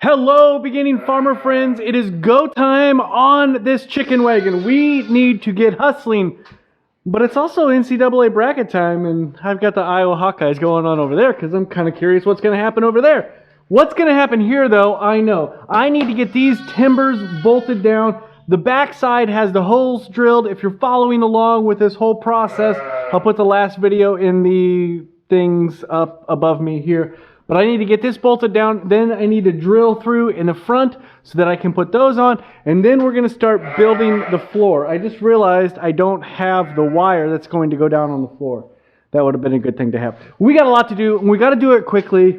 Hello, beginning farmer friends. It is go time on this chicken wagon. We need to get hustling, but it's also NCAA bracket time, and I've got the Iowa Hawkeyes going on over there because I'm kind of curious what's going to happen over there. What's going to happen here, though, I know. I need to get these timbers bolted down. The backside has the holes drilled. If you're following along with this whole process, I'll put the last video in the things up above me here. But I need to get this bolted down, then I need to drill through in the front so that I can put those on, and then we're going to start building the floor. I just realized I don't have the wire that's going to go down on the floor. That would have been a good thing to have. We got a lot to do, and we got to do it quickly.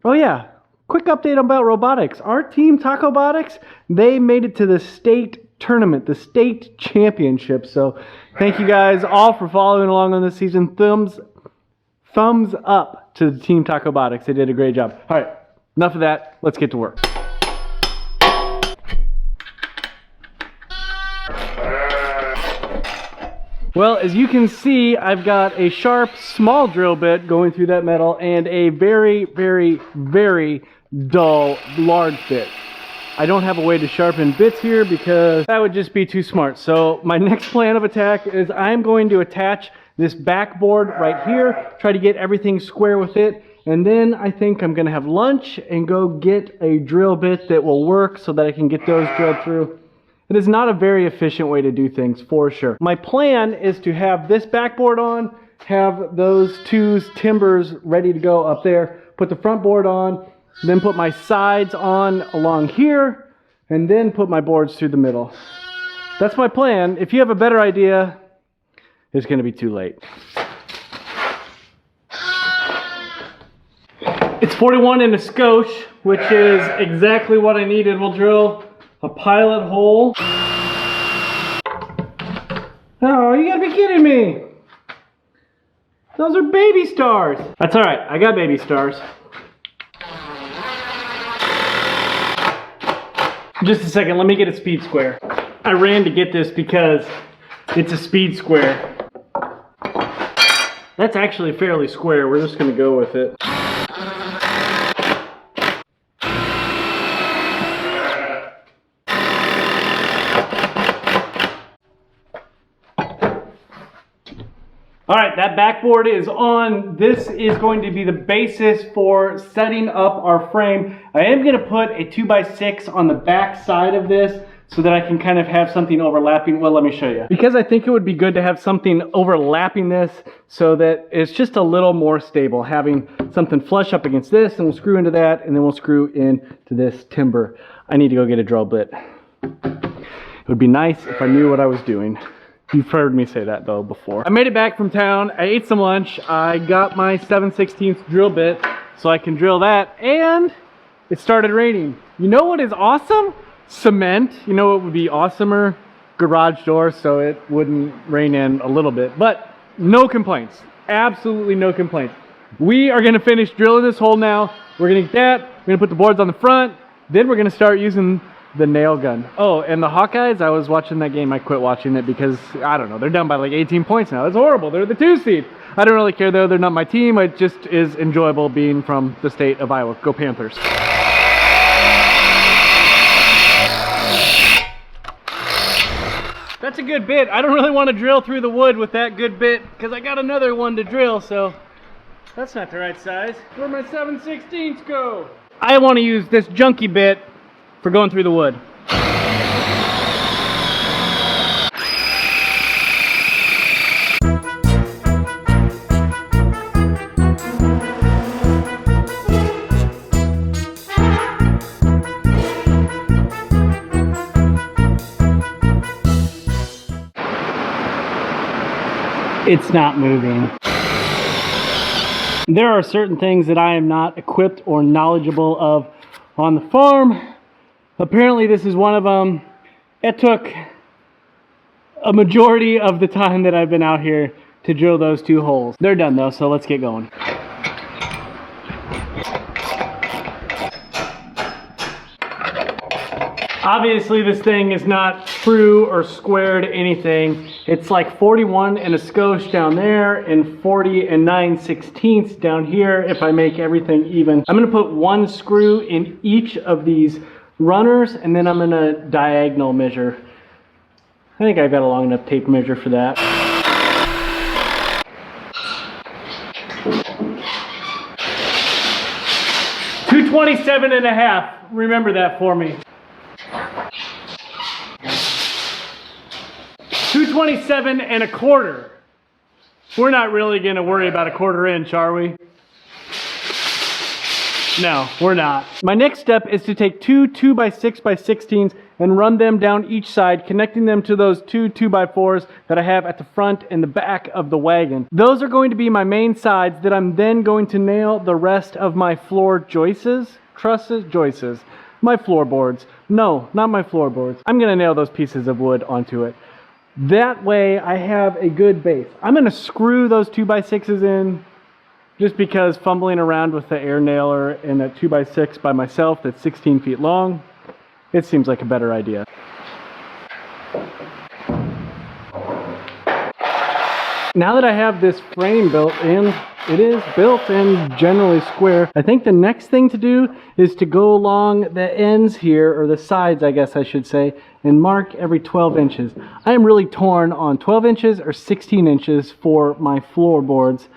Oh yeah, quick update about robotics. Our team, Tacobotics, they made it to the state tournament, the state championship. So thank you guys all for following along on this season. Thumbs up to the team Tacobotics. They did a great job. All right, enough of that. Let's get to work. Well, as you can see, I've got a sharp, small drill bit going through that metal and a very, very, very dull, large bit. I don't have a way to sharpen bits here because that would just be too smart. So my next plan of attack is I'm going to attach this backboard right here, try to get everything square with it, and then I think I'm going to have lunch and go get a drill bit that will work so that I can get those drilled through. It is not a very efficient way to do things, for sure. My plan is to have this backboard on, have those two timbers ready to go up there, put the front board on, then put my sides on along here, and then put my boards through the middle. That's my plan. If you have a better idea, it's going to be too late. It's 41 and a skosh, which is exactly what I needed. We'll drill a pilot hole. Oh, you gotta be kidding me. Those are baby stars. That's all right. I got baby stars. Just a second. Let me get a speed square. I ran to get this because it's a speed square. That's actually fairly square. We're just going to go with it. All right, that backboard is on. This is going to be the basis for setting up our frame. I am going to put a 2x6 on the back side of this so that I can kind of have something overlapping. Well, let me show you. Because I think it would be good to have something overlapping this so that it's just a little more stable. Having something flush up against this, and we'll screw into that, and then we'll screw into this timber. I need to go get a drill bit. It would be nice if I knew what I was doing. You've heard me say that though before. I made it back from town. I ate some lunch. I got my 7/16 drill bit so I can drill that, and it started raining. You know what is awesome? Cement. You know what would be awesomer? Garage door so it wouldn't rain in a little bit. But no complaints. Absolutely no complaints. We are going to finish drilling this hole now. We're going to get that. We're going to put the boards on the front. Then we're going to start using the nail gun. Oh, and the Hawkeyes, I was watching that game. I quit watching it because, I don't know, they're down by like 18 points now. It's horrible. They're the 2 seed. I don't really care though. They're not my team. It just is enjoyable being from the state of Iowa. Go Panthers. That's a good bit. I don't really want to drill through the wood with that good bit because I got another one to drill, so that's not the right size. Where my 7/16 go? I want to use this junky bit for going through the wood. It's not moving. There are certain things that I am not equipped or knowledgeable of on the farm. Apparently this is one of them. It took a majority of the time that I've been out here to drill those 2 holes. They're done though, so let's get going. Obviously this thing is not screw or squared anything. It's like 41 and a skosh down there and 40 and 9/16 down here if I make everything even. I'm gonna put one screw in each of these runners, and then I'm gonna diagonal measure. I think I've got a long enough tape measure for that. $227.5. Remember that for me. 227.25. We're not really gonna worry about a 1/4 inch, are we? No, we're not. My next step is to take two 2x6x16s and run them down each side, connecting them to those two 2x4s that I have at the front and the back of the wagon. Those are going to be my main sides that I'm then going to nail the rest of my floor joists, joists, my floorboards. No, not my floorboards. I'm gonna nail those pieces of wood onto it. That way I have a good base. I'm gonna screw those 2x6s in, just because fumbling around with the air nailer and that 2x6 by myself that's 16 feet long, it seems like a better idea. Now that I have this frame built in, it is built and generally square, I think the next thing to do is to go along the ends here, or the sides I guess I should say, and mark every 12 inches. I am really torn on 12 inches or 16 inches for my floorboards.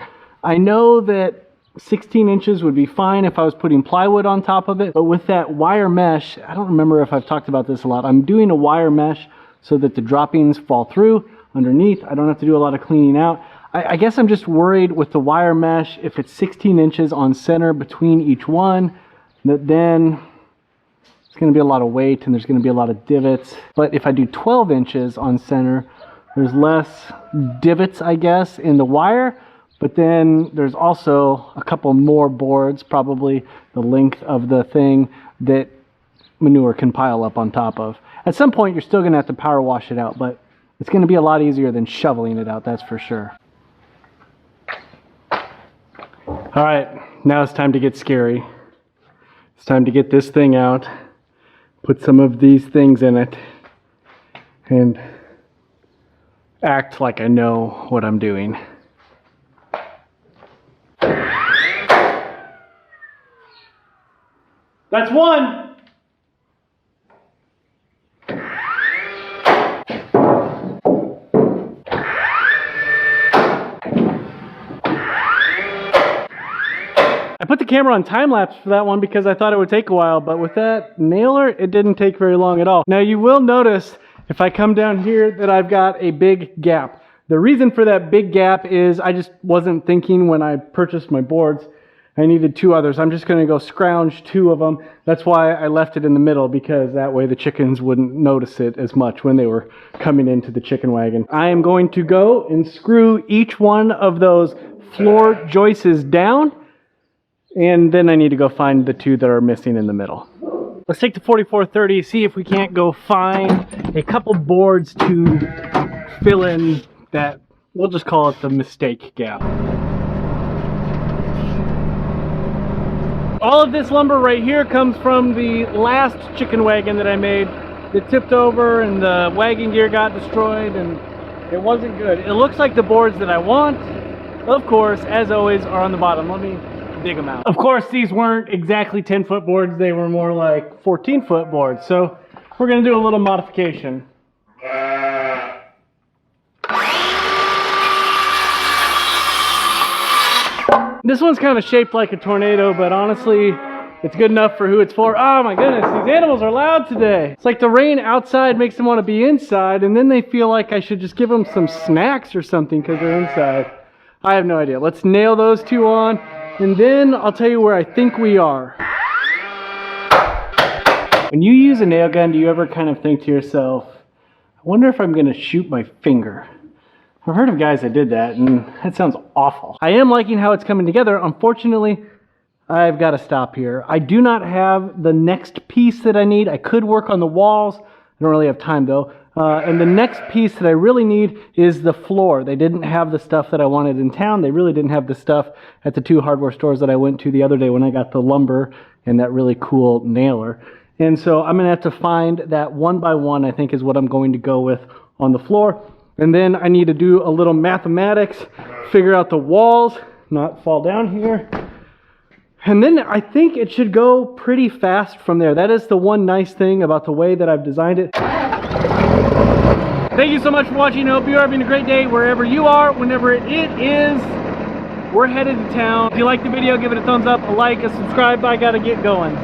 I know that 16 inches would be fine if I was putting plywood on top of it, but with that wire mesh, I don't remember if I've talked about this a lot, I'm doing a wire mesh so that the droppings fall through underneath. I don't have to do a lot of cleaning out. I guess I'm just worried with the wire mesh, if it's 16 inches on center between each one, that then it's gonna be a lot of weight and there's gonna be a lot of divots. But if I do 12 inches on center, there's less divots, I guess, in the wire. But then there's also a couple more boards, probably the length of the thing, that manure can pile up on top of. At some point, you're still gonna have to power wash it out, but it's gonna be a lot easier than shoveling it out, that's for sure. All right, now it's time to get scary. It's time to get this thing out, put some of these things in it, and act like I know what I'm doing. That's one. I put the camera on time lapse for that one because I thought it would take a while, but with that nailer, it didn't take very long at all. Now you will notice if I come down here that I've got a big gap. The reason for that big gap is I just wasn't thinking when I purchased my boards I needed two others. I'm just gonna go scrounge two of them. That's why I left it in the middle, because that way the chickens wouldn't notice it as much when they were coming into the chicken wagon. I am going to go and screw each one of those floor joists down, and then I need to go find the two that are missing in the middle. Let's take the 4430, see if we can't go find a couple boards to fill in that, we'll just call it the mistake gap. All of this lumber right here comes from the last chicken wagon that I made. It tipped over and the wagon gear got destroyed and it wasn't good. It looks like the boards that I want, of course, as always, are on the bottom. Let me dig them out. Of course, these weren't exactly 10-foot boards. They were more like 14-foot boards. So we're gonna do a little modification. This one's kind of shaped like a tornado, but honestly, it's good enough for who it's for. Oh my goodness, these animals are loud today. It's like the rain outside makes them want to be inside, and then they feel like I should just give them some snacks or something because they're inside. I have no idea. Let's nail those two on, and then I'll tell you where I think we are. When you use a nail gun, do you ever kind of think to yourself, I wonder if I'm going to shoot my finger? I've heard of guys that did that, and that sounds awful. I am liking how it's coming together. Unfortunately, I've got to stop here. I do not have the next piece that I need. I could work on the walls. I don't really have time though. And the next piece that I really need is the floor. They didn't have the stuff that I wanted in town. They really didn't have the stuff at the two hardware stores that I went to the other day when I got the lumber and that really cool nailer. And so I'm gonna have to find that 1x1, I think is what I'm going to go with on the floor. And then I need to do a little mathematics, figure out the walls, not fall down here. And then I think it should go pretty fast from there. That is the one nice thing about the way that I've designed it. Thank you so much for watching. I hope you're having a great day wherever you are, whenever it is. We're headed to town. If you like the video, give it a thumbs up, a like, a subscribe. I gotta get going.